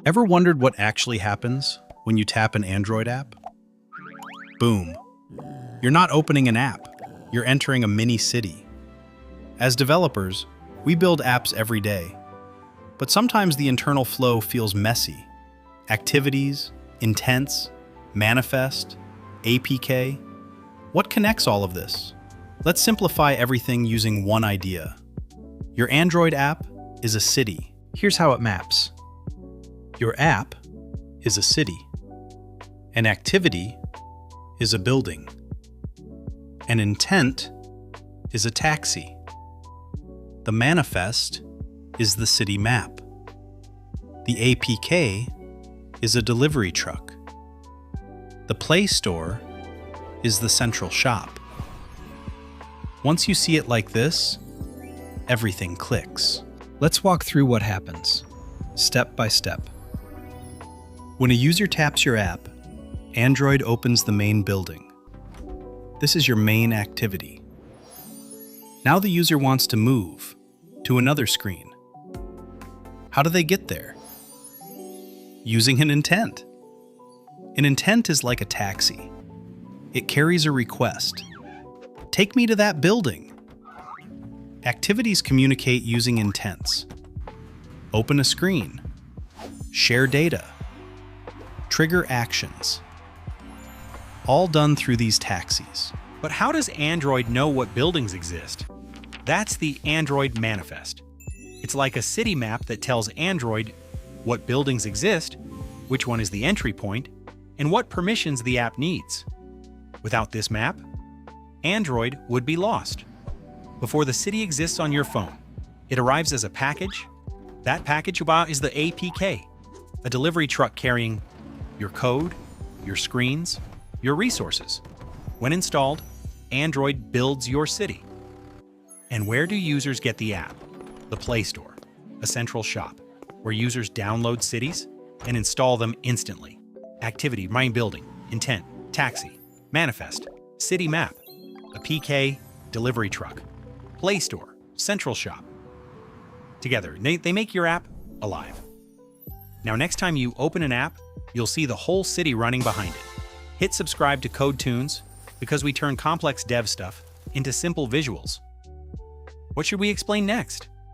Ever wondered what actually happens when you tap an Android app? Boom. You're not opening an app, you're entering a mini city. As developers, we build apps every day, but sometimes the internal flow feels messy. Activities, intents, manifest, APK. What connects all of this? Let's simplify everything using one idea. Your Android app is a city. Here's how it maps. Your app is a city. An activity is a building. An intent is a taxi. The manifest is the city map. The APK is a delivery truck. The Play Store is the central shop. Once you see it like this, everything clicks. Let's walk through what happens, step by step. When a user taps your app, Android opens the main building. This is your main activity. Now the user wants to move to another screen. How do they get there? Using an intent. An intent is like a taxi. It carries a request. Take me to that building. Activities communicate using intents. Open a screen. Share data. Trigger actions. All done through these taxis. But how does Android know what buildings exist? That's the Android manifest. It's like a city map that tells Android what buildings exist, which one is the entry point, and what permissions the app needs. Without this map, Android would be lost. Before the city exists on your phone, it arrives as a package. That package is the APK, a delivery truck carrying your code, your screens, your resources. When installed, Android builds your city. And where do users get the app? The Play Store, a central shop, where users download cities and install them instantly. Activity, main building, intent, taxi, manifest, city map, a PK, delivery truck, Play Store, central shop. Together, they make your app alive. Now, next time you open an app, you'll see the whole city running behind it. Hit subscribe to CodeToons because we turn complex dev stuff into simple visuals. What should we explain next?